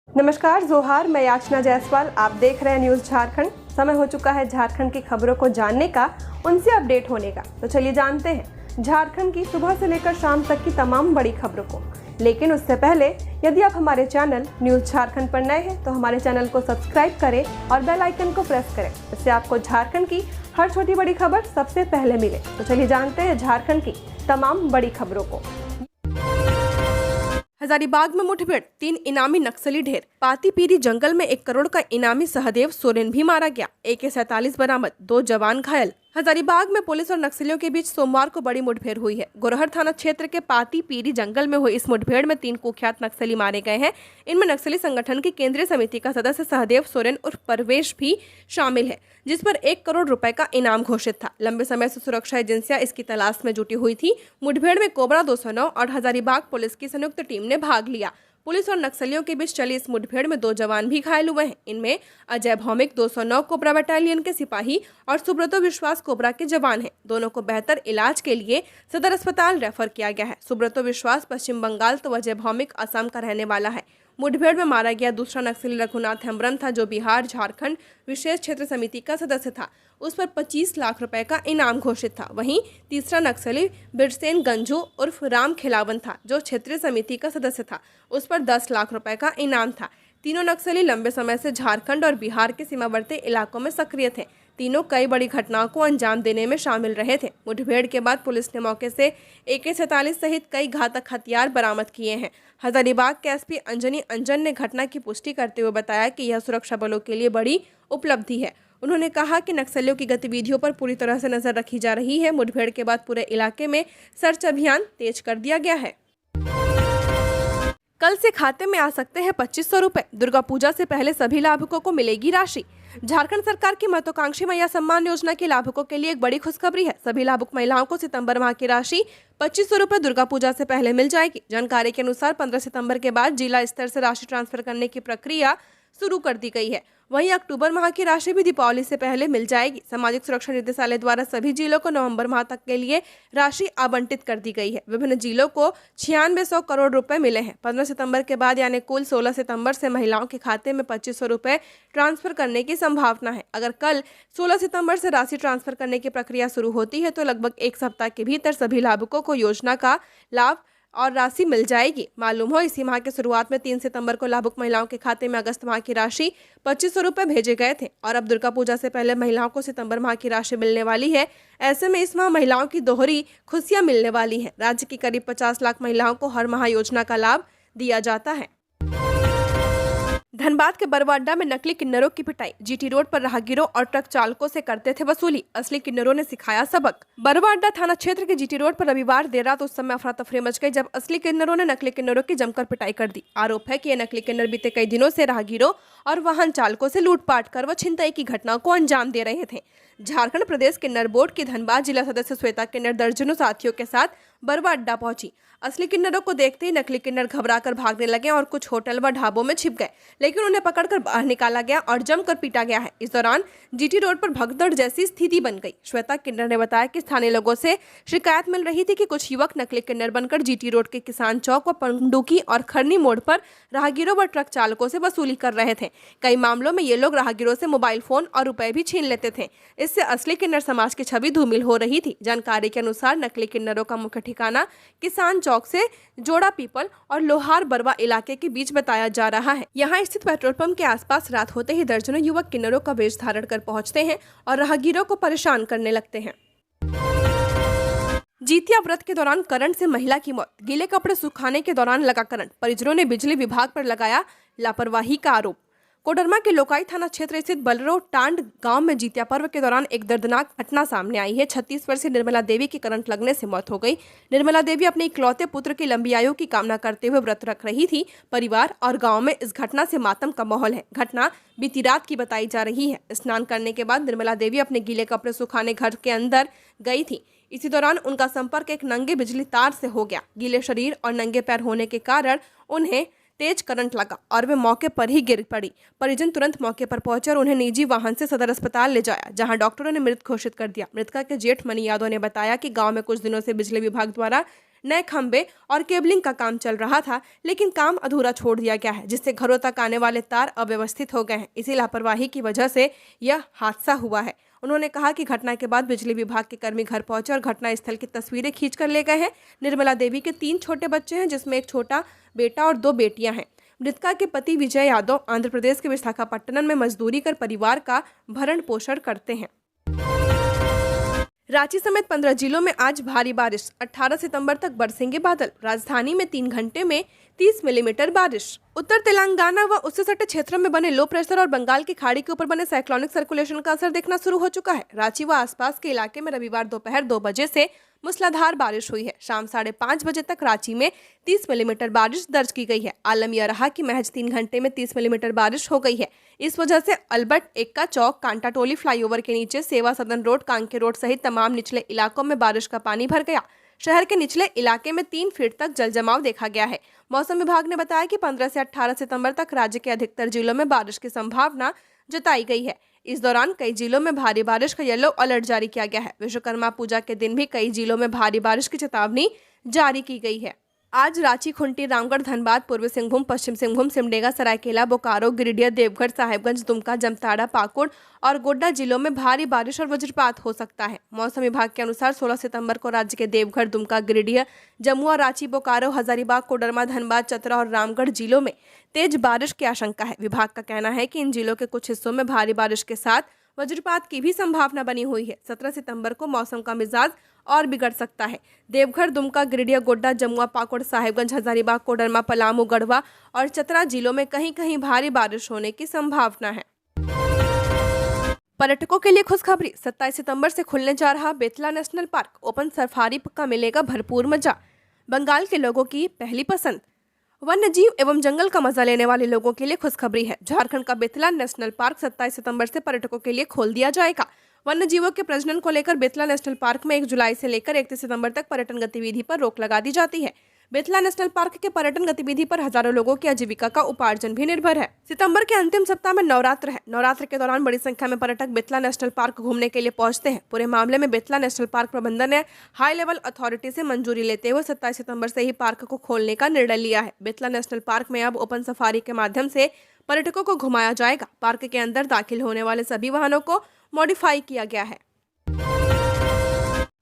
नमस्कार, जोहार। मैं याचना जायसवाल। आप देख रहे हैं न्यूज़ झारखंड। समय हो चुका है झारखंड की खबरों को जानने का, उनसे अपडेट होने का। तो चलिए जानते हैं झारखंड की सुबह से लेकर शाम तक की तमाम बड़ी खबरों को। लेकिन उससे पहले यदि आप हमारे चैनल न्यूज़ झारखंड पर नए हैं तो हमारे चैनल को सब्सक्राइब करें और बेल आइकन को प्रेस करें। इससे आपको झारखंड की हर छोटी बड़ी खबर सबसे पहले मिले। तो चलिए जानते हैं झारखंड की तमाम बड़ी खबरों को। हजारीबाग में मुठभेड़, 3 इनामी नक्सली ढेर। पातीपीरी जंगल में 1 करोड़ का इनामी सहदेव सोरेन भी मारा गया। AK-47 बरामद, 2 जवान घायल। हजारीबाग में पुलिस और नक्सलियों के बीच सोमवार को बड़ी मुठभेड़ हुई है। गोरहर थाना क्षेत्र के पातीपीरी जंगल में हुई इस मुठभेड़ में 3 कुख्यात नक्सली मारे गए हैं। इनमें नक्सली संगठन की केंद्रीय समिति का सदस्य सहदेव सोरेन उर्फ परवेश भी शामिल है, जिस पर 1 करोड़ रुपए का इनाम घोषित था। लंबे समय से सुरक्षा एजेंसियां इसकी तलाश में जुटी हुई थी। मुठभेड़ में कोबरा 209 और हजारीबाग पुलिस की संयुक्त टीम ने भाग लिया। पुलिस और नक्सलियों के बीच चली इस मुठभेड़ में 2 जवान भी घायल हुए हैं। इनमें अजय भौमिक 209 कोबरा बटालियन के सिपाही और सुब्रतो विश्वास कोबरा के जवान हैं। दोनों को बेहतर इलाज के लिए सदर अस्पताल रेफर किया गया है। सुब्रतो विश्वास पश्चिम बंगाल तो अजय भौमिक असम का रहने वाला है। मुठभेड़ में मारा गया दूसरा नक्सली रघुनाथ हेम्ब्रम था, जो बिहार झारखंड विशेष क्षेत्र समिति का सदस्य था। उस पर 25 लाख रुपए का इनाम घोषित था। वहीं तीसरा नक्सली बिरसेन गंजू उर्फ राम खिलावन था, जो क्षेत्रीय समिति का सदस्य था। उस पर 10 लाख रुपए का इनाम था। तीनों नक्सली लंबे समय से झारखंड और बिहार के सीमावर्ती इलाकों में सक्रिय थे। तीनों कई बड़ी घटनाओं को अंजाम देने में शामिल रहे थे। मुठभेड़ के बाद पुलिस ने मौके से AK-47 सहित कई घातक हथियार बरामद किए हैं। हजारीबाग के SP अंजनी अंजन ने घटना की पुष्टि करते हुए बताया कि यह सुरक्षा बलों के लिए बड़ी उपलब्धि है। उन्होंने कहा कि नक्सलियों की गतिविधियों पर पूरी तरह से नजर रखी जा रही है। मुठभेड़ के बाद पूरे इलाके में सर्च अभियान तेज कर दिया गया है। कल से खाते में आ सकते हैं 2500 रुपए। दुर्गा पूजा से पहले सभी लाभुकों को मिलेगी राशि। झारखंड सरकार की महत्वाकांक्षी मैया सम्मान योजना के लाभुकों के लिए एक बड़ी खुशखबरी है। सभी लाभुक महिलाओं को सितंबर माह की राशि 2500 रुपए दुर्गा पूजा से पहले मिल जाएगी। जानकारी के अनुसार 15 सितंबर के बाद जिला स्तर से राशि ट्रांसफर करने की प्रक्रिया शुरू कर दी गई है। वहीं अक्टूबर माह की राशि भी दीपावली से पहले मिल जाएगी। सामाजिक सुरक्षा निदेशालय द्वारा सभी जिलों को नवंबर माह तक के लिए राशि आवंटित कर दी गई है। विभिन्न जिलों को 9600 करोड़ रुपए मिले हैं। 15 सितंबर के बाद यानी कुल 16 सितंबर से महिलाओं के खाते में 2500 रुपए ट्रांसफर करने की संभावना है। अगर कल 16 सितंबर से राशि ट्रांसफर करने की प्रक्रिया शुरू होती है तो लगभग 1 सप्ताह के भीतर सभी लाभुकों को योजना का लाभ और राशि मिल जाएगी। मालूम हो, इसी माह के शुरुआत में 3 सितंबर को लाभुक महिलाओं के खाते में अगस्त माह की राशि 2500 रुपए भेजे गए थे और अब दुर्गा पूजा से पहले महिलाओं को सितंबर माह की राशि मिलने वाली है। ऐसे में इस माह महिलाओं की दोहरी खुशियां मिलने वाली हैं। राज्य की करीब 50 लाख महिलाओं को हर माह योजना का लाभ दिया जाता है। धनबाद के बरवा अड्डा में नकली किन्नरों की पिटाई। GT रोड पर राहगीरों और ट्रक चालकों से करते थे वसूली। असली किन्नरों ने सिखाया सबक। बरवा अड्डा थाना क्षेत्र के GT रोड पर रविवार देर रात उस समय अफरा तफरी मच गई जब असली किन्नरों ने नकली किन्नरों की जमकर पिटाई कर दी। आरोप है कि ये नकली किन्नर बीते कई दिनों से राहगीरों और वाहन चालकों से लूटपाट कर व छिनतई की घटनाओं को अंजाम दे रहे थे। झारखंड प्रदेश किन्नर बोर्ड की धनबाद जिला सदस्य श्वेता किन्नर दर्जनों साथियों के साथ बरवा अड्डा पहुंची। असली किन्नरों को देखते ही नकली किन्नर घबराकर भागने लगे और कुछ होटल व ढाबों में छिप गए, लेकिन उन्हें पकड़कर बाहर निकाला गया और जमकर पीटा गया है। इस दौरान GT रोड पर भगदड़ जैसी स्थिति बन गई। श्वेता किन्नर ने बताया कि स्थानीय लोगों से शिकायत मिल रही थी कि कुछ युवक नकली किन्नर बनकर GT रोड के किसान चौक व पंडुकी और खरनी मोड़ पर राहगीरों व ट्रक चालकों से वसूली कर रहे थे। कई मामलों में ये लोग राहगीरों से मोबाइल फोन और रुपए भी छीन लेते थे। इससे असली किन्नर समाज की छवि धूमिल हो रही थी। जानकारी के अनुसार नकली किन्नरों का मुख्य ठिकाना किसान चौक से जोड़ा पीपल और लोहार बरवा इलाके के बीच बताया जा रहा है। यहाँ स्थित पेट्रोल पंप के आसपास रात होते ही दर्जनों युवक किन्नरों का वेश धारण कर पहुंचते हैं और राहगीरों को परेशान करने लगते हैं। जितिया व्रत के दौरान करंट से महिला की मौत। गीले कपड़े सुखाने के दौरान लगा करंट। परिजनों ने बिजली विभाग पर लगाया लापरवाही का आरोप। कोडरमा के लोकाई थाना क्षेत्र स्थित बलरो टांड गांव में जितिया पर्व के दौरान एक दर्दनाक घटना सामने आई है। 36 वर्षीय निर्मला देवी की करंट लगने से मौत हो गई। निर्मला देवी अपने इकलौते पुत्र की लंबी आयु की कामना करते हुए व्रत रख रही थी। परिवार और गांव में इस घटना से मातम का माहौल है। घटना बीती रात की बताई जा रही है। स्नान करने के बाद निर्मला देवी अपने गीले कपड़े सुखाने घर के अंदर गई थी। इसी दौरान उनका संपर्क एक नंगे बिजली तार से हो गया। गीले शरीर और नंगे पैर होने के कारण उन्हें तेज करंट लगा और वे मौके पर ही गिर पड़ी। परिजन तुरंत मौके पर पहुंचे और उन्हें निजी वाहन से सदर अस्पताल ले जाया, जहां डॉक्टरों ने मृत घोषित कर दिया। मृतका के जेठ मनी यादव ने बताया कि गांव में कुछ दिनों से बिजली विभाग द्वारा नए खंबे और केबलिंग का काम चल रहा था, लेकिन काम अधूरा छोड़ दिया गया है, जिससे घरों तक आने वाले तार अव्यवस्थित हो गए हैं। इसी लापरवाही की वजह से यह हादसा हुआ है। उन्होंने कहा कि घटना के बाद बिजली विभाग के कर्मी घर पहुंचे और घटना स्थल की तस्वीरें खींचकर ले गए हैं। निर्मला देवी के 3 छोटे बच्चे हैं, जिसमें एक छोटा बेटा और 2 बेटियां हैं। मृतका के पति विजय यादव आंध्र प्रदेश के विशाखापट्टनम में मजदूरी कर परिवार का भरण पोषण करते हैं। रांची समेत 15 जिलों में आज भारी बारिश, 18 सितंबर तक बरसेंगे बादल। राजधानी में 3 घंटे में 30 मिलीमीटर बारिश। उत्तर तेलंगाना व उससे सटे क्षेत्रों में बने लो प्रेशर और बंगाल की खाड़ी के ऊपर बने साइक्लोनिक सर्कुलेशन का असर दिखना शुरू हो चुका है। रांची व आसपास के इलाके में रविवार दोपहर 2 बजे से मूसलाधार बारिश हुई है। शाम 5:30 बजे तक रांची में 30 मिलीमीटर बारिश दर्ज की गई है। आलम यह रहा कि महज 3 घंटे में 30 मिलीमीटर बारिश हो गई है। इस वजह से अल्बर्ट एक्का चौक, कांटा टोली फ्लाईओवर के नीचे, सेवा सदन रोड, कांके रोड सहित तमाम निचले इलाकों में बारिश का पानी भर गया। शहर के निचले इलाके में 3 फीट तक जल जमाव देखा गया है। मौसम विभाग ने बताया कि 15 से 18 सितंबर तक राज्य के अधिकतर जिलों में बारिश की संभावना जताई गई है। इस दौरान कई जिलों में भारी बारिश का येलो अलर्ट जारी किया गया है। विश्वकर्मा पूजा के दिन भी कई जिलों में भारी बारिश की चेतावनी जारी की गई है। आज रांची, खुंटी, रामगढ़, धनबाद, पूर्वी सिंहभूम, पश्चिम सिंहभूम, सिमडेगा, सरायकेला, बोकारो, गिरिडीह, देवघर, साहेबगंज, दुमका, जामताड़ा, पाकुड़ और गोड्डा जिलों में भारी बारिश और वज्रपात हो सकता है। मौसम विभाग के अनुसार 16 सितंबर को राज्य के देवघर, दुमका, गिरिडीह, जमुआ, रांची, बोकारो, हजारीबाग, कोडरमा, धनबाद, चतरा और रामगढ़ जिलों में तेज बारिश की आशंका है। विभाग का कहना है कि इन जिलों के कुछ हिस्सों में भारी बारिश के साथ वज्रपात की भी संभावना बनी हुई है। 17 सितंबर को मौसम का मिजाज और बिगड़ सकता है। देवघर, दुमका, गिरिडीह, गोड्डा, जमुआ, पाकुड़, साहेबगंज, हजारीबाग, कोडरमा, पलामू, गढ़वा और चतरा जिलों में कहीं कहीं भारी बारिश होने की संभावना है। पर्यटकों के लिए खुशखबरी, 27 सितंबर से खुलने जा रहा Betla national park. Open safari का मिलेगा भरपूर मजा। बंगाल के लोगों की पहली पसंद। वन्य जीव एवं जंगल का मजा लेने वाले लोगों के लिए खुशखबरी है। झारखंड का बेतला नेशनल पार्क 27 सितंबर से पर्यटकों के लिए खोल दिया जाएगा। वन्य जीवों के प्रजनन को लेकर बेतला नेशनल पार्क में 1 जुलाई से लेकर 31 सितंबर तक पर्यटन गतिविधि पर रोक लगा दी जाती है। बेतला नेशनल पार्क के पर्यटन गतिविधि पर हजारों लोगों की आजीविका का उपार्जन भी निर्भर है। सितंबर के अंतिम सप्ताह में नवरात्र है। नवरात्र के दौरान बड़ी संख्या में पर्यटक बेतला नेशनल पार्क घूमने के लिए पहुंचते हैं। पूरे मामले में बेतला नेशनल पार्क प्रबंधन ने हाई लेवल अथॉरिटी से मंजूरी लेते हुए 27 सितंबर से ही पार्क को खोलने का निर्णय लिया है। बेतला नेशनल पार्क में अब ओपन सफारी के माध्यम से पर्यटकों को घुमाया जाएगा। पार्क के अंदर दाखिल होने वाले सभी वाहनों को मॉडिफाई किया गया है।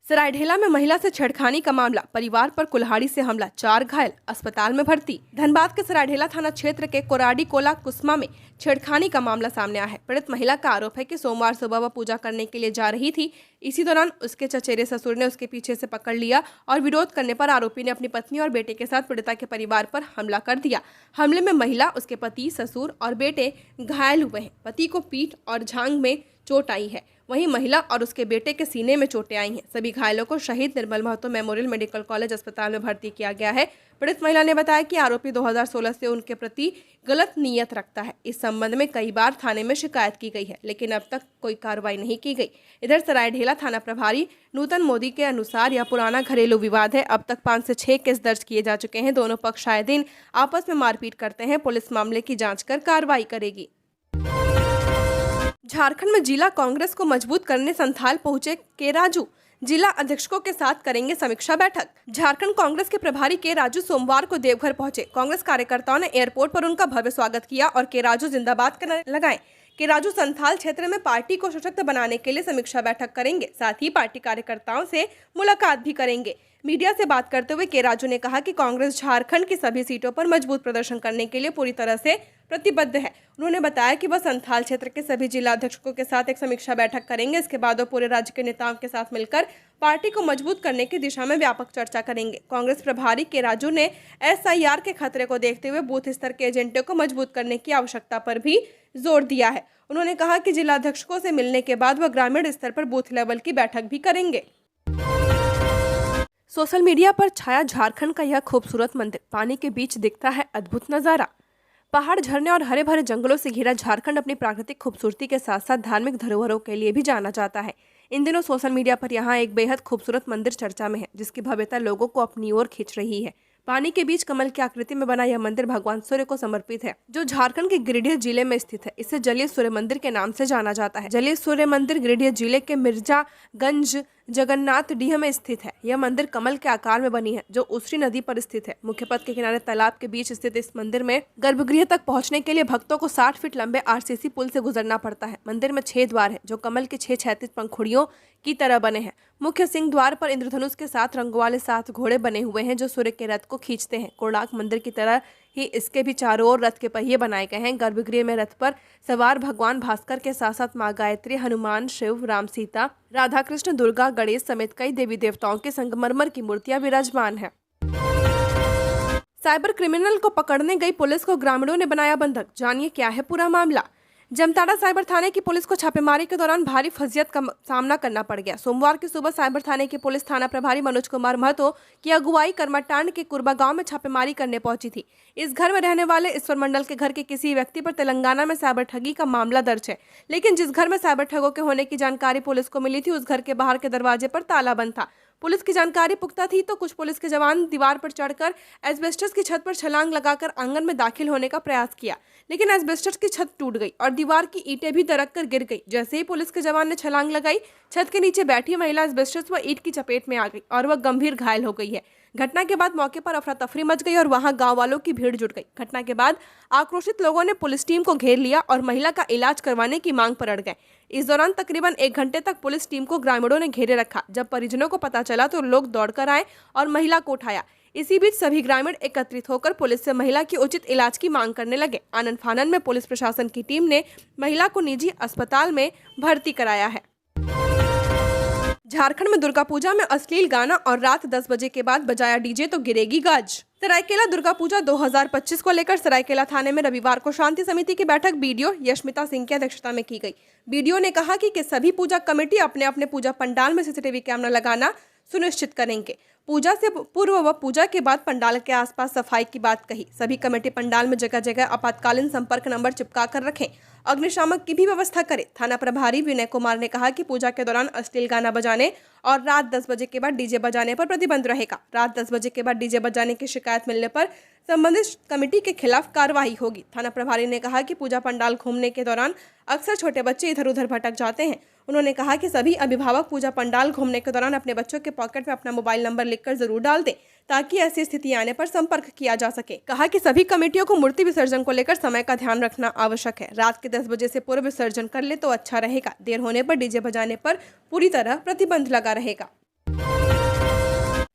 सरायढेला में महिला से छेड़खानी का मामला, परिवार पर कुल्हाड़ी से हमला, 4 घायल, अस्पताल में भर्ती। धनबाद के सरायढेला थाना क्षेत्र के कोराडी कोला कुस्मा में छेड़खानी का मामला सामने आया है। पीड़ित महिला का आरोप है कि सोमवार सुबह वह पूजा करने के लिए जा रही थी। इसी दौरान उसके चचेरे ससुर ने उसके पीछे से पकड़ लिया और विरोध करने पर आरोपी ने अपनी पत्नी और बेटे के साथ पीड़िता के परिवार पर हमला कर दिया। हमले में महिला, उसके पति, ससुर और बेटे घायल हुए हैं। पति को पीठ और जांघ में चोट आई है, वहीं महिला और उसके बेटे के सीने में चोटें आई हैं। सभी घायलों को शहीद निर्मल महतो मेमोरियल मेडिकल कॉलेज अस्पताल में भर्ती किया गया है। पीड़ित महिला ने बताया कि आरोपी 2016 से उनके प्रति गलत नीयत रखता है। इस संबंध में कई बार थाने में शिकायत की गई है, लेकिन अब तक कोई कार्रवाई नहीं की गई। इधर सरायढेला थाना प्रभारी नूतन मोदी के अनुसार यह पुराना घरेलू विवाद है। अब तक 5 से 6 केस दर्ज किए जा चुके हैं। दोनों पक्ष आए दिन आपस में मारपीट करते हैं। पुलिस मामले की जाँच कर कार्रवाई करेगी। झारखंड में जिला कांग्रेस को मजबूत करने संथाल पहुंचे के राजू, जिला अध्यक्षों के साथ करेंगे समीक्षा बैठक। झारखंड कांग्रेस के प्रभारी के राजू सोमवार को देवघर पहुंचे। कांग्रेस कार्यकर्ताओं ने एयरपोर्ट पर उनका भव्य स्वागत किया और के राजू जिंदाबाद करने लगाए। के राजू संथाल क्षेत्र में पार्टी को सशक्त बनाने के लिए समीक्षा बैठक करेंगे, साथ ही पार्टी कार्यकर्ताओं से मुलाकात भी करेंगे। मीडिया से बात करते हुए के राजू ने कहा कि कांग्रेस झारखंड की सभी सीटों पर मजबूत प्रदर्शन करने के लिए पूरी तरह से प्रतिबद्ध है। उन्होंने बताया कि वह संथाल क्षेत्र के सभी जिला अध्यक्षों के साथ एक समीक्षा बैठक करेंगे। इसके बाद वो पूरे राज्य के नेताओं के साथ मिलकर पार्टी को मजबूत करने की दिशा में व्यापक चर्चा करेंगे। कांग्रेस प्रभारी के राजू ने SIR के खतरे को देखते हुए बूथ स्तर के एजेंटों को मजबूत करने की आवश्यकता पर भी जोर दिया है। उन्होंने कहा कि जिला अध्यक्षों से मिलने के बाद वह ग्रामीण स्तर पर बूथ लेवल की बैठक भी करेंगे। सोशल मीडिया पर छाया झारखंड का यह खूबसूरत मंदिर, पानी के बीच दिखता है अद्भुत नजारा। पहाड़, झरने और हरे भरे जंगलों से घिरा झारखंड अपनी प्राकृतिक खूबसूरती के साथ साथ धार्मिक धरोहरों के लिए भी जाना जाता है। इन दिनों सोशल मीडिया पर यहाँ एक बेहद खूबसूरत मंदिर चर्चा में है, जिसकी भव्यता लोगों को अपनी ओर खींच रही है। पानी के बीच कमल की आकृति में बना यह मंदिर भगवान सूर्य को समर्पित है, जो झारखंड के गिरिडीह जिले में स्थित है। इसे जलीय सूर्य मंदिर के नाम से जाना जाता है। जलीय सूर्य मंदिर गिरिडीह जिले के मिर्जागंज जगन्नाथ डीह में स्थित है। यह मंदिर कमल के आकार में बनी है, जो उसरी नदी पर स्थित है। मुख्य पथ के किनारे तालाब के बीच स्थित इस मंदिर में गर्भगृह तक पहुंचने के लिए भक्तों को 60 फीट लंबे आरसीसी पुल से गुजरना पड़ता है। मंदिर में 6 द्वार है, जो कमल के 6 क्षैतिज पंखुड़ियों की तरह बने हैं। मुख्य सिंह द्वार पर इंद्रधनुष के 7 रंगों वाले 7 घोड़े बने हुए हैं, जो सूर्य के रथ को खींचते हैं। कोणार्क मंदिर की तरह ही इसके भी चारों ओर रथ के पहिए बनाए गए हैं। गर्भगृह में रथ पर सवार भगवान भास्कर के साथ साथ माँ गायत्री, हनुमान, शिव, राम, सीता, राधा कृष्ण, दुर्गा, गणेश समेत कई देवी देवताओं की संगमरमर की मूर्तियां विराजमान है। साइबर क्रिमिनल को पकड़ने गई पुलिस को ग्रामीणों ने बनाया बंधक। जानिए क्या है पूरा मामला। जामताड़ा साइबर थाने की पुलिस को छापेमारी के दौरान भारी फजियत का सामना करना पड़ गया। सोमवार की सुबह साइबर थाने की पुलिस थाना प्रभारी मनोज कुमार महतो की अगुवाई करमटांड के कुरबा गांव में छापेमारी करने पहुंची थी। इस घर में रहने वाले ईश्वर मंडल के घर के किसी व्यक्ति पर तेलंगाना में साइबर ठगी का मामला दर्ज है, लेकिन जिस घर में साइबर ठगों के होने की जानकारी पुलिस को मिली थी, उस घर के बाहर के दरवाजे पर ताला बंद था। पुलिस की जानकारी पुख्ता थी तो कुछ पुलिस के जवान दीवार पर चढ़कर एस्बेस्टस की छत पर छलांग लगाकर आंगन में दाखिल होने का प्रयास किया, लेकिन एस्बेस्टस की छत टूट गई और दीवार की ईंटें भी दरक कर गिर गई। जैसे ही पुलिस के जवान ने छलांग लगाई, छत के नीचे बैठी महिला एस्बेस्टस व ईंट की चपेट में आ गई और वह गंभीर घायल हो गई है। घटना के बाद मौके पर अफरा तफरी मच गई और वहां गांव वालों की भीड़ जुट गई। घटना के बाद आक्रोशित लोगों ने पुलिस टीम को घेर लिया और महिला का इलाज करवाने की मांग पर अड़ गए। इस दौरान तकरीबन 1 घंटे तक पुलिस टीम को ग्रामीणों ने घेरे रखा। जब परिजनों को पता चला तो लोग दौड़कर आए और महिला को उठाया। इसी बीच सभी ग्रामीण एकत्रित होकर पुलिस से महिला की उचित इलाज की मांग करने लगे। आनन फानन में पुलिस प्रशासन की टीम ने महिला को निजी अस्पताल में भर्ती कराया है। झारखंड में दुर्गा पूजा में अश्लील गाना और रात 10 बजे के बाद बजाया डीजे तो गिरेगी गाज। सरायकेला दुर्गा पूजा 2025 को लेकर सरायकेला थाने में रविवार को शांति समिति की बैठक बीडीओ यशमिता सिंह की अध्यक्षता में की गई। बीडीओ ने कहा कि सभी पूजा कमेटी अपने अपने पूजा पंडाल में सीसीटीवी कैमरा लगाना सुनिश्चित करेंगे। पूजा से पूर्व व पूजा के बाद पंडाल के आसपास सफाई की बात कही। सभी कमेटी पंडाल में जगह जगह आपातकालीन संपर्क नंबर चिपका कर रखें। अग्निशामक की भी व्यवस्था करें। थाना प्रभारी विनय कुमार ने कहा कि पूजा के दौरान अश्लील गाना बजाने और रात 10 बजे के बाद डीजे बजाने पर प्रतिबंध रहेगा। रात 10 बजे के बाद डीजे बजाने की शिकायत मिलने पर संबंधित कमेटी के खिलाफ कार्रवाई होगी। थाना प्रभारी ने कहा कि पूजा पंडाल घूमने के दौरान अक्सर छोटे बच्चे इधर उधर भटक जाते हैं। उन्होंने कहा कि सभी अभिभावक पूजा पंडाल घूमने के दौरान अपने बच्चों के पॉकेट में अपना मोबाइल नंबर लिखकर जरूर डाल दें, ताकि ऐसी स्थिति आने पर संपर्क किया जा सके। कहा कि सभी कमेटियों को मूर्ति विसर्जन को लेकर समय का ध्यान रखना आवश्यक है। रात के 10 बजे से पूर्व विसर्जन कर ले तो अच्छा रहेगा। देर होने पर डीजे बजाने पर पूरी तरह प्रतिबंध लगा रहेगा।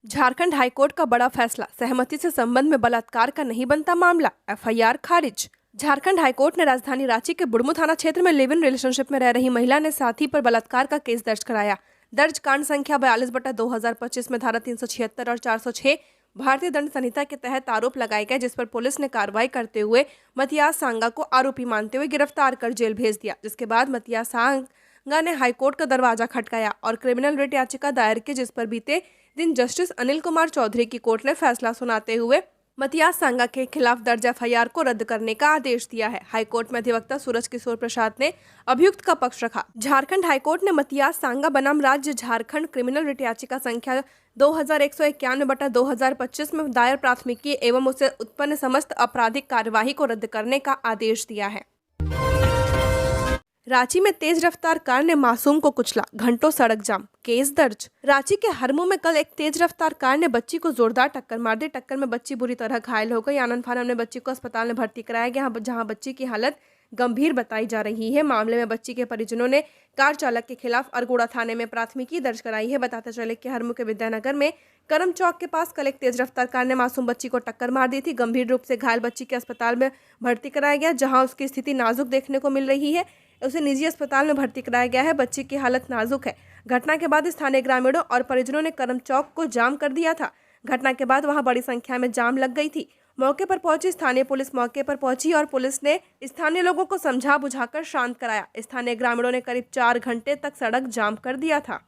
झारखंड हाईकोर्ट का बड़ा फैसला, सहमति से संबंध में बलात्कार का नहीं बनता मामला, एफआईआर खारिज। झारखंड हाईकोर्ट ने राजधानी रांची के बुढ़मू थाना क्षेत्र में लिव इन रिलेशनशिप में रह रही महिला ने साथी पर बलात्कार का केस दर्ज कराया। दर्ज कांड संख्या 42/2025 में धारा 376 और 406 भारतीय दंड संहिता के तहत आरोप लगाए गए, जिस पर पुलिस ने कार्रवाई करते हुए मतियास सांगा को आरोपी मानते हुए गिरफ्तार कर जेल भेज दिया। जिसके बाद मतियास सांगा ने हाईकोर्ट का दरवाजा खटकाया और क्रिमिनल रिट याचिका दायर की, जिस पर बीते दिन जस्टिस अनिल कुमार चौधरी की कोर्ट ने फैसला सुनाते हुए मतियास सांगा के खिलाफ दर्ज एफआईआर को रद्द करने का आदेश दिया है। हाईकोर्ट में अधिवक्ता सूरज किशोर प्रसाद ने अभियुक्त का पक्ष रखा। झारखंड हाईकोर्ट ने मतियास सांगा बनाम राज्य झारखंड क्रिमिनल रिट याचिका संख्या 2191/2025 में दायर प्राथमिकी एवं उससे उत्पन्न समस्त आपराधिक कार्यवाही को रद्द करने का आदेश दिया है। रांची में तेज रफ्तार कार ने मासूम को कुचला, घंटों सड़क जाम, केस दर्ज। रांची के हरमू में कल एक तेज रफ्तार कार ने बच्ची को जोरदार टक्कर मार दी। टक्कर में बच्ची बुरी तरह घायल हो गई। आनंद फानन में बच्ची को अस्पताल में भर्ती कराया गया, जहां बच्ची की हालत गंभीर बताई जा रही है। मामले में बच्ची के परिजनों ने कार चालक के खिलाफ अरगोड़ा थाने में प्राथमिकी दर्ज कराई है। बताते चले कि हरमू के विद्यानगर में करम चौक के पास कल एक तेज रफ्तार कार ने मासूम बच्ची को टक्कर मार दी थी। गंभीर रूप से घायल बच्ची के अस्पताल में भर्ती कराया गया, जहां उसकी स्थिति नाजुक देखने को मिल रही है। उसे निजी अस्पताल में भर्ती कराया गया है। बच्ची की हालत नाजुक है। घटना के बाद स्थानीय ग्रामीणों और परिजनों ने करम चौक को जाम कर दिया था। घटना के बाद वहां बड़ी संख्या में जाम लग गई थी। मौके पर पहुंची स्थानीय पुलिस मौके पर पहुंची और पुलिस ने स्थानीय लोगों को समझा बुझाकर शांत कराया। स्थानीय ग्रामीणों ने करीब 4 घंटे तक सड़क जाम कर दिया था।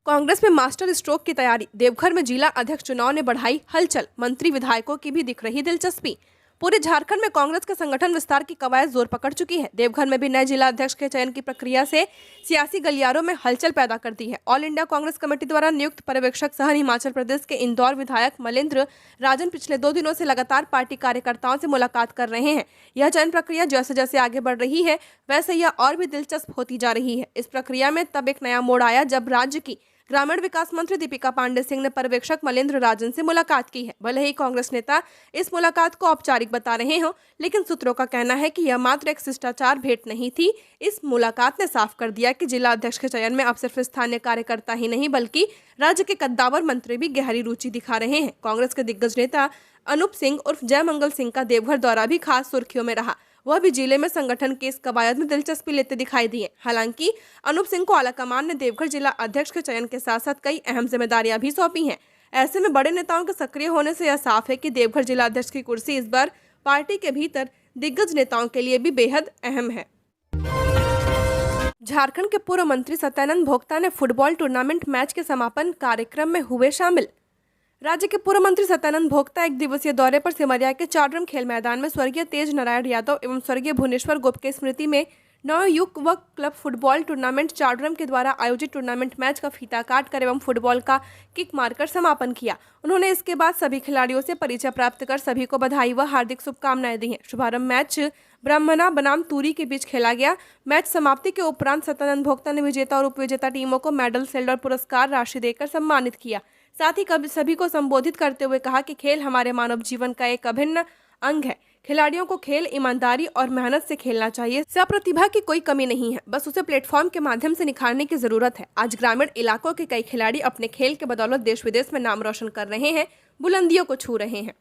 कांग्रेस में मास्टर स्ट्रोक की तैयारी, देवघर में जिला अध्यक्ष चुनाव ने बढ़ाई हलचल, मंत्री विधायकों की भी दिख रही दिलचस्पी। पूरे झारखंड में कांग्रेस के संगठन विस्तार की कवायद जोर पकड़ चुकी है। देवघर में भी नए जिला अध्यक्ष के चयन की प्रक्रिया से सियासी गलियारों में हलचल पैदा कर दी है। ऑल इंडिया कांग्रेस कमेटी द्वारा नियुक्त पर्यवेक्षक सह हिमाचल प्रदेश के इंदौर विधायक मलेंद्र राजन पिछले 2 दिनों से लगातार पार्टी कार्यकर्ताओं से मुलाकात कर रहे हैं। यह चयन प्रक्रिया जैसे जैसे आगे बढ़ रही है वैसे यह और भी दिलचस्प होती जा रही है। इस प्रक्रिया में तब एक नया मोड़ आया जब राज्य की ग्रामीण विकास मंत्री दीपिका पांडे सिंह ने पर्यवेक्षक मलेंद्र राजन से मुलाकात की है। भले ही कांग्रेस नेता इस मुलाकात को औपचारिक बता रहे हो, लेकिन सूत्रों का कहना है कि यह मात्र एक शिष्टाचार भेंट नहीं थी। इस मुलाकात ने साफ कर दिया कि जिला अध्यक्ष के चयन में अब सिर्फ स्थानीय कार्यकर्ता ही नहीं बल्कि राज्य के कद्दावर मंत्री भी गहरी रुचि दिखा रहे हैं। कांग्रेस के दिग्गज नेता अनूप सिंह उर्फ जयमंगल सिंह का देवघर दौरा भी खास सुर्खियों में रहा। वह भी जिले में संगठन की इस कवायद में दिलचस्पी लेते दिखाई दिए। हालांकि अनूप सिंह को आलाकमान ने देवघर जिला अध्यक्ष के चयन के साथ साथ कई अहम जिम्मेदारियां भी सौंपी हैं। ऐसे में बड़े नेताओं के सक्रिय होने से यह साफ है कि देवघर जिला अध्यक्ष की कुर्सी इस बार पार्टी के भीतर दिग्गज नेताओं के लिए भी बेहद अहम है। झारखंड के पूर्व मंत्री सत्यानंद भोक्ता ने फुटबॉल टूर्नामेंट मैच के समापन कार्यक्रम में हुए शामिल। राज्य के पूर्व मंत्री सत्यानंद भोक्ता 1 दिवसीय दौरे पर सिमरिया के चाडरम खेल मैदान में स्वर्गीय तेज नारायण यादव एवं स्वर्गीय भुवनेश्वर गुप्त की स्मृति में नवयुवक क्लब फुटबॉल टूर्नामेंट चाडरम के द्वारा आयोजित टूर्नामेंट मैच का फीता काट कर एवं फुटबॉल का किक मारकर समापन किया। उन्होंने इसके बाद सभी खिलाड़ियों से परिचय प्राप्त कर सभी को बधाई व हार्दिक शुभकामनाएं दी हैं। शुभारंभ मैच ब्राह्मणा बनाम तूरी के बीच खेला गया। मैच समाप्ति के उपरांत सत्यानंद भोक्ता ने विजेता और उपविजेता टीमों को मेडल, शिल्ड और पुरस्कार राशि देकर सम्मानित किया। साथ ही सभी को संबोधित करते हुए कहा कि खेल हमारे मानव जीवन का एक अभिन्न अंग है। खिलाड़ियों को खेल ईमानदारी और मेहनत से खेलना चाहिए। प्रतिभा की कोई कमी नहीं है, बस उसे प्लेटफॉर्म के माध्यम से निखारने की जरूरत है। आज ग्रामीण इलाकों के कई खिलाड़ी अपने खेल के बदौलत देश विदेश में नाम रोशन कर रहे हैं, बुलंदियों को छू रहे हैं।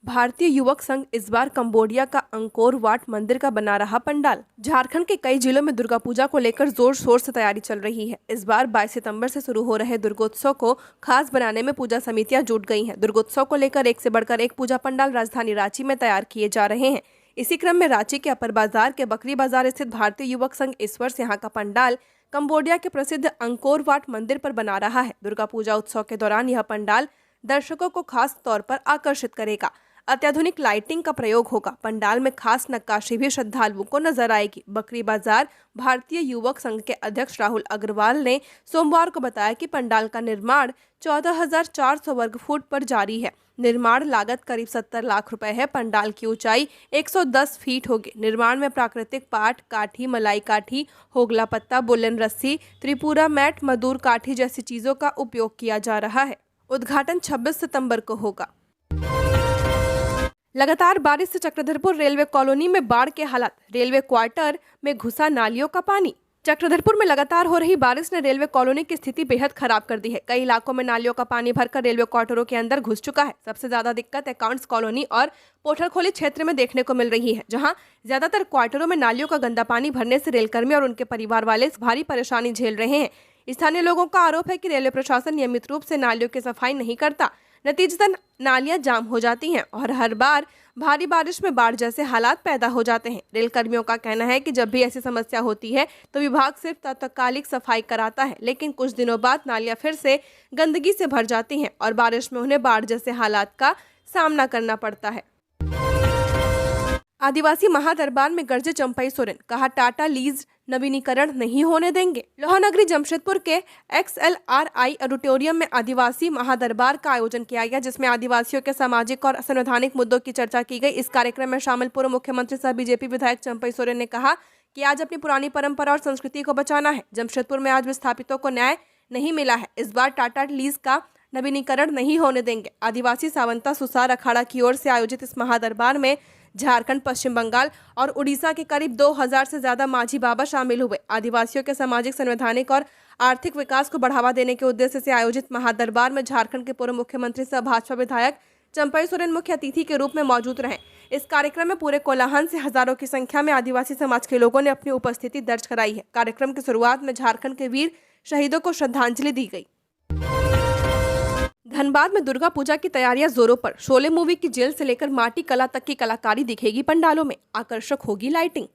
भारतीय युवक संघ इस बार कंबोडिया का अंकोर वाट मंदिर का बना रहा पंडाल। झारखंड के कई जिलों में दुर्गा पूजा को लेकर जोर शोर से तैयारी चल रही है। इस बार 22 सितंबर से शुरू हो रहे दुर्गोत्सव को खास बनाने में पूजा समितियां जुट गई हैं। दुर्गोत्सव को लेकर एक से बढ़कर एक पूजा पंडाल राजधानी रांची में तैयार किए जा रहे हैं। इसी क्रम में रांची के अपर बाजार के बकरी बाजार स्थित भारतीय युवक संघ इस वर्ष यहाँ का पंडाल कंबोडिया के प्रसिद्ध अंकोर वाट मंदिर पर बना रहा है। दुर्गा पूजा उत्सव के दौरान यह पंडाल दर्शकों को खास तौर पर आकर्षित करेगा। अत्याधुनिक लाइटिंग का प्रयोग होगा। पंडाल में खास नक्काशी भी श्रद्धालुओं को नजर आएगी। बकरी बाजार भारतीय युवक संघ के अध्यक्ष राहुल अग्रवाल ने सोमवार को बताया कि पंडाल का निर्माण 14,400 वर्ग फुट पर जारी है। निर्माण लागत करीब 70 लाख रुपए है। पंडाल की ऊंचाई 110 फीट होगी। निर्माण में प्राकृतिक पाट, काठी, मलाई काठी, होगला पत्ता, बुलन रस्सी, त्रिपुरा मैट, मधुर काठी जैसी चीजों का उपयोग किया जा रहा है। उद्घाटन 26 सितंबर को होगा। लगातार बारिश से चक्रधरपुर रेलवे कॉलोनी में बाढ़ के हालात। रेलवे क्वार्टर में घुसा नालियों का पानी। चक्रधरपुर में लगातार हो रही बारिश ने रेलवे कॉलोनी की स्थिति बेहद खराब कर दी है। कई इलाकों में नालियों का पानी भरकर रेलवे क्वार्टरों के अंदर घुस चुका है। सबसे ज्यादा दिक्कत अकाउंट्स कॉलोनी और पोठरखोली क्षेत्र में देखने को मिल रही है, जहां ज्यादातर क्वार्टरों में नालियों का गंदा पानी भरने से रेलकर्मी और उनके परिवार वाले भारी परेशानी झेल रहे हैं। स्थानीय लोगों का आरोप है कि रेलवे प्रशासन नियमित रूप से नालियों की सफाई नहीं करता। नतीजतन नालियां जाम हो जाती हैं और हर बार भारी बारिश में बाढ़ जैसे हालात पैदा हो जाते हैं। रेल कर्मियों का कहना है कि जब भी ऐसी समस्या होती है तो विभाग सिर्फ तात्कालिक सफाई कराता है, लेकिन कुछ दिनों बाद नालियां फिर से गंदगी से भर जाती हैं और बारिश में उन्हें बाढ़ जैसे हालात का सामना करना पड़ता है। आदिवासी महादरबार में गरजे चंपई सोरेन, कहा टाटा लीज नवीनीकरण नहीं होने देंगे। लोहानगरी जमशेदपुर के XLRI ऑडिटोरियम में आदिवासी महादरबार का आयोजन किया गया, जिसमें आदिवासियों के सामाजिक और संवैधानिक मुद्दों की चर्चा की गई। इस कार्यक्रम में शामिल पूर्व मुख्यमंत्री सह बीजेपी विधायक चंपई सोरेन ने कहा कि आज अपनी पुरानी परंपरा और संस्कृति को बचाना है। जमशेदपुर में आज विस्थापितों को न्याय नहीं मिला है। इस बार टाटा लीज का नवीनीकरण नहीं होने देंगे। आदिवासी सावंता सुसार अखाड़ा की ओर से आयोजित इस महादरबार में झारखंड, पश्चिम बंगाल और उड़ीसा के करीब 2000 से ज्यादा माझी बाबा शामिल हुए। आदिवासियों के सामाजिक, संवैधानिक और आर्थिक विकास को बढ़ावा देने के उद्देश्य से आयोजित महादरबार में झारखंड के पूर्व मुख्यमंत्री सह भाजपा विधायक चंपई सोरेन मुख्य अतिथि के रूप में मौजूद रहे। इस कार्यक्रम में पूरे कोलाहल से हजारों की संख्या में आदिवासी समाज के लोगों ने अपनी उपस्थिति दर्ज कराई है। कार्यक्रम की शुरुआत में झारखंड के वीर शहीदों को श्रद्धांजलि दी गई। धनबाद में दुर्गा पूजा की तैयारियां जोरों पर। शोले मूवी की जेल से लेकर माटी कला तक की कलाकारी दिखेगी पंडालों में। आकर्षक होगी लाइटिंग।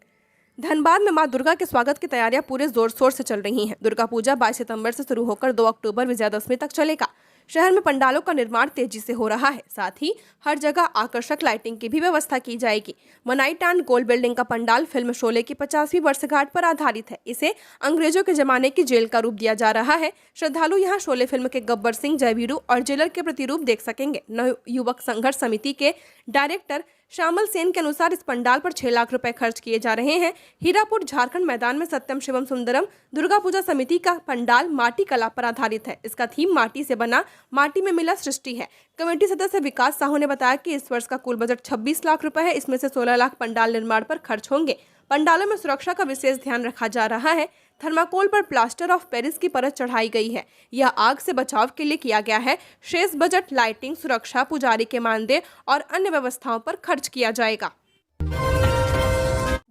धनबाद में मां दुर्गा के स्वागत की तैयारियां पूरे जोर शोर से चल रही हैं। दुर्गा पूजा 22 सितंबर से शुरू होकर 2 अक्टूबर विजयादशमी तक चलेगा। शहर में पंडालों का निर्माण तेजी से हो रहा है। साथ ही हर जगह आकर्षक लाइटिंग की भी व्यवस्था की जाएगी। मनाई एंड गोल्ड बिल्डिंग का पंडाल फिल्म शोले की 50वीं वर्षगांठ पर आधारित है। इसे अंग्रेजों के जमाने की जेल का रूप दिया जा रहा है। श्रद्धालु यहाँ शोले फिल्म के गब्बर सिंह, जयवीरू और जेलर के प्रतिरूप देख सकेंगे। नव युवक संघर्ष समिति के डायरेक्टर श्यामल सेन के अनुसार इस पंडाल पर 6 लाख रुपए खर्च किए जा रहे हैं। हीरापुर झारखंड मैदान में सत्यम शिवम सुंदरम दुर्गा पूजा समिति का पंडाल माटी कला पर आधारित है। इसका थीम माटी से बना, माटी में मिला सृष्टि है। कमेटी सदस्य विकास साहू ने बताया कि इस वर्ष का कुल बजट 26 लाख रुपए है। इसमें से 16 लाख पंडाल निर्माण पर खर्च होंगे। पंडालों में सुरक्षा का विशेष ध्यान रखा जा रहा है। थर्माकोल पर प्लास्टर ऑफ पेरिस की परत चढ़ाई गई है। यह आग से बचाव के लिए किया गया है। शेष बजट लाइटिंग, सुरक्षा, पुजारी के मानदेय और अन्य व्यवस्थाओं पर खर्च किया जाएगा।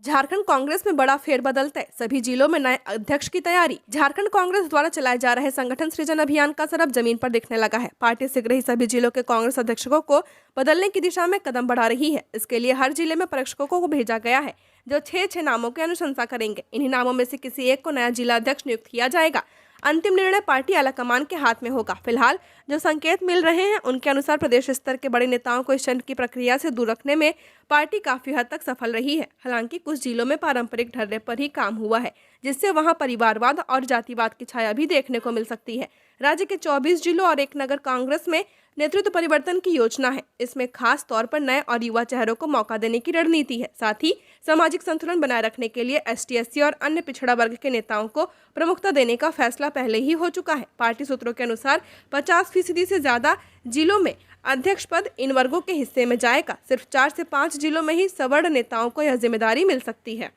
झारखंड कांग्रेस में बड़ा फेरबदल तय, सभी जिलों में नए अध्यक्ष की तैयारी। झारखंड कांग्रेस द्वारा चलाए जा रहे संगठन सृजन अभियान का असर अब जमीन पर दिखने लगा है। पार्टी शीघ्र ही सभी जिलों के कांग्रेस अध्यक्षों को बदलने की दिशा में कदम बढ़ा रही है। इसके लिए हर जिले में परीक्षकों को भेजा गया है, जो 6 नामों की अनुशंसा करेंगे। इन्हीं नामों में से किसी एक को नया जिला अध्यक्ष नियुक्त किया जाएगा। अंतिम निर्णय पार्टी आलाकमान के हाथ में होगा। फिलहाल जो संकेत मिल रहे हैं उनके अनुसार प्रदेश स्तर के बड़े नेताओं को इस चरण की प्रक्रिया से दूर रखने में पार्टी काफी हद तक सफल रही है। हालांकि कुछ जिलों में पारंपरिक ढर्रे पर ही काम हुआ है, जिससे वहां परिवारवाद और जातिवाद की छाया भी देखने को मिल सकती है। राज्य के 24 जिलों और 1 नगर कांग्रेस में नेतृत्व परिवर्तन की योजना है। इसमें खास तौर पर नए और युवा चेहरों को मौका देने की रणनीति है। साथ ही सामाजिक संतुलन बनाए रखने के लिए ST, SC और अन्य पिछड़ा वर्ग के नेताओं को प्रमुखता देने का फैसला पहले ही हो चुका है। पार्टी सूत्रों के अनुसार 50% से ज्यादा जिलों में अध्यक्ष पद इन वर्गों के हिस्से में जाएगा। सिर्फ 4 से 5 जिलों में ही सवर्ण नेताओं को यह जिम्मेदारी मिल सकती है।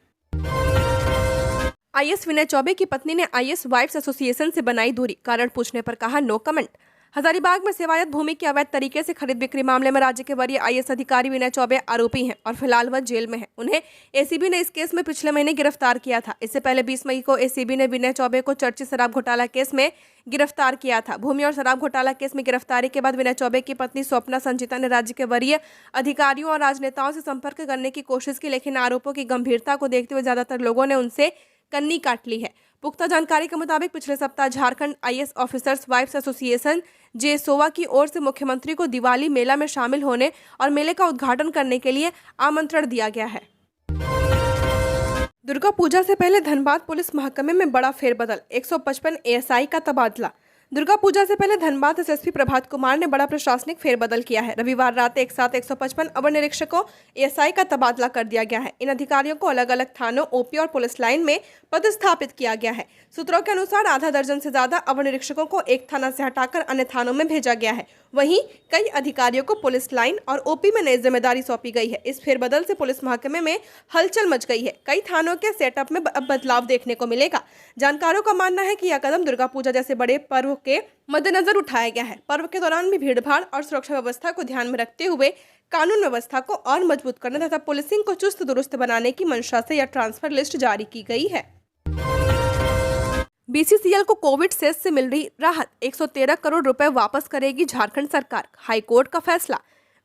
IAS विनय चौबे की पत्नी ने IAS वाइफ्स एसोसिएशन से बनाई दूरी, कारण पूछने पर कहा नो कमेंट। हजारीबाग में सेवायत भूमि की अवैध तरीके से खरीद बिक्री मामले में राज्य के वरीय IAS अधिकारी विनय चौबे आरोपी हैं और फिलहाल वह जेल में है। उन्हें ACB ने इस केस में पिछले महीने गिरफ्तार किया था। इससे पहले 20 मई को ACB ने विनय चौबे को चर्चित शराब घोटाला केस में गिरफ्तार किया था। भूमि और शराब घोटाला केस में गिरफ्तारी के बाद विनय चौबे की पत्नी स्वप्ना संचिता ने राज्य के वरीय अधिकारियों और राजनेताओं से संपर्क करने की कोशिश की, लेकिन आरोपों की गंभीरता को देखते हुए ज्यादातर लोगों ने उनसे कन्नी काट ली है। पुख्ता जानकारी के मुताबिक पिछले सप्ताह Jharkhand IAS officers wives association JSOWA की ओर से मुख्यमंत्री को दिवाली मेला में शामिल होने और मेले का उद्घाटन करने के लिए आमंत्रण दिया गया है। दुर्गा पूजा से पहले धनबाद पुलिस महकमे में बड़ा फेरबदल, 155 ASI का तबादला। दुर्गा पूजा से पहले धनबाद SSP प्रभात कुमार ने बड़ा प्रशासनिक फेरबदल किया है। रविवार रात एक साथ 155 अवर निरीक्षकों ASI का तबादला कर दिया गया है। इन अधिकारियों को अलग अलग थानों, OP और पुलिस लाइन में पदस्थापित किया गया है। सूत्रों के अनुसार आधा दर्जन से ज्यादा अवर निरीक्षकों को एक थाना से हटाकर अन्य थानों में भेजा गया है। वहीं कई अधिकारियों को पुलिस लाइन और OP में नई जिम्मेदारी सौंपी गई है। इस फेरबदल से पुलिस महकमे में हलचल मच गई है। कई थानों के सेटअप में अब बदलाव देखने को मिलेगा। जानकारों का मानना है कि यह कदम दुर्गा पूजा जैसे बड़े पर्व के मद्देनजर उठाया गया है। पर्व के दौरान भी भीड़भाड़ और सुरक्षा व्यवस्था को ध्यान में रखते हुए कानून व्यवस्था को और मजबूत करने तथा पुलिसिंग को चुस्त दुरुस्त बनाने की मंशा से यह ट्रांसफर लिस्ट जारी की गई है। BCCL को कोविड सेस से मिल रही राहत, 113 करोड़ रुपए वापस करेगी झारखंड सरकार, हाईकोर्ट का फैसला।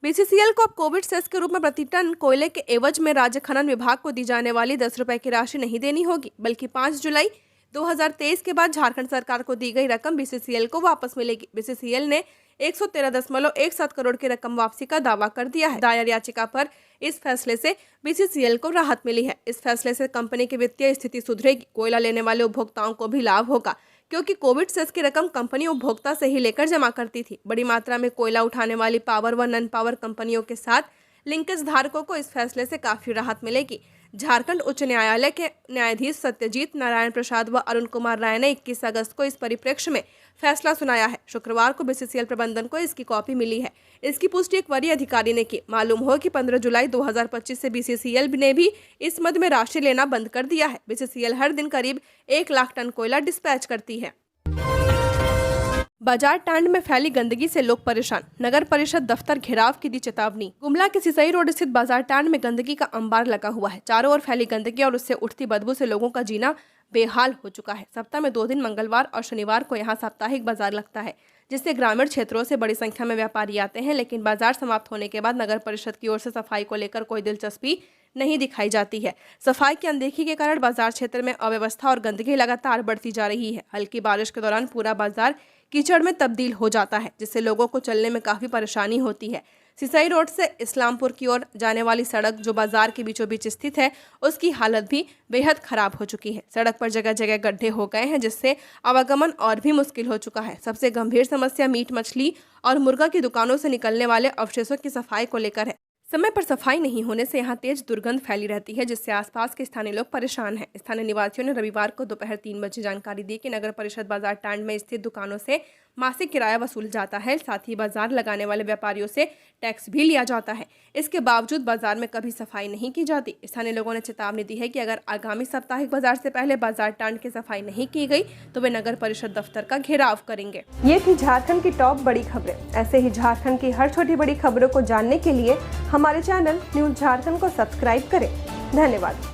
BCCL को अब कोविड सेस के रूप में प्रति टन कोयले के एवज में राज्य खनन विभाग को दी जाने वाली 10 रुपए की राशि नहीं देनी होगी, बल्कि 5 जुलाई 2023 के बाद झारखंड सरकार को दी गई रकम BCCL को वापस मिलेगी। BCCL ने 113.17 करोड़ की रकम वापसी का दावा कर दिया है। दायर याचिका पर इस फैसले से BCCL को राहत मिली है। इस फैसले से कंपनी की वित्तीय स्थिति सुधरेगी। कोयला लेने वाले उपभोक्ताओं को भी लाभ होगा, क्योंकि कोविड सेस की रकम कंपनी उपभोक्ता से ही लेकर जमा करती थी। बड़ी मात्रा में कोयला उठाने वाली पावर व नॉन पावर कंपनियों के साथ लिंकेज धारकों को इस फैसले से काफी राहत मिलेगी। झारखंड उच्च न्यायालय के न्यायाधीश सत्यजीत नारायण प्रसाद व अरुण कुमार राय ने 21 अगस्त को इस परिप्रेक्ष्य में फैसला सुनाया है। शुक्रवार को BCCL प्रबंधन को इसकी कॉपी मिली है। इसकी पुष्टि एक वरीय अधिकारी ने की। मालूम हो कि 15 जुलाई 2025 से BCCL ने भी इस मद में राशि लेना बंद कर दिया है। BCCL हर दिन करीब 1 लाख टन कोयला डिस्पैच करती है। बाजार टांड में फैली गंदगी से लोग परेशान, नगर परिषद दफ्तर घेराव की दी चेतावनी। गुमला के सिसई रोड स्थित बाजार टांड में गंदगी का अंबार लगा हुआ है। चारों ओर फैली गंदगी और उससे उठती बदबू से लोगों का जीना बेहाल हो चुका है। सप्ताह में 2 दिन मंगलवार और शनिवार को यहाँ साप्ताहिक बाजार लगता है, जिससे ग्रामीण क्षेत्रों से बड़ी संख्या में व्यापारी आते हैं। लेकिन बाजार समाप्त होने के बाद नगर परिषद की ओर से सफाई को लेकर कोई दिलचस्पी नहीं दिखाई जाती है। सफाई की अनदेखी के कारण बाजार क्षेत्र में अव्यवस्था और गंदगी लगातार बढ़ती जा रही है। हल्की बारिश के दौरान पूरा बाजार कीचड़ में तब्दील हो जाता है, जिससे लोगों को चलने में काफी परेशानी होती है। सिसाई रोड से इस्लामपुर की ओर जाने वाली सड़क जो बाजार के बीचों बीच स्थित है, उसकी हालत भी बेहद खराब हो चुकी है। सड़क पर जगह जगह गड्ढे हो गए हैं, जिससे आवागमन और भी मुश्किल हो चुका है। सबसे गंभीर समस्या मीट मछली और मुर्गा की दुकानों से निकलने वाले अवशेषों की सफाई को लेकर है। समय पर सफाई नहीं होने से यहाँ तेज दुर्गंध फैली रहती है, जिससे आसपास के स्थानीय लोग परेशान हैं। स्थानीय निवासियों ने रविवार को दोपहर 3 बजे जानकारी दी कि नगर परिषद बाजार टांड में स्थित दुकानों से मासिक किराया वसूल जाता है। साथ ही बाजार लगाने वाले व्यापारियों से टैक्स भी लिया जाता है। इसके बावजूद बाजार में कभी सफाई नहीं की जाती। स्थानीय लोगों ने चेतावनी दी है कि अगर आगामी साप्ताहिक बाजार से पहले बाजार टांड की सफाई नहीं की गई तो वे नगर परिषद दफ्तर का घेराव करेंगे। ये थी झारखंड की टॉप बड़ी खबरें। ऐसे ही झारखंड की हर छोटी बड़ी खबरों को जानने के लिए हमारे चैनल न्यूज़ झारखंड को सब्सक्राइब करें। धन्यवाद।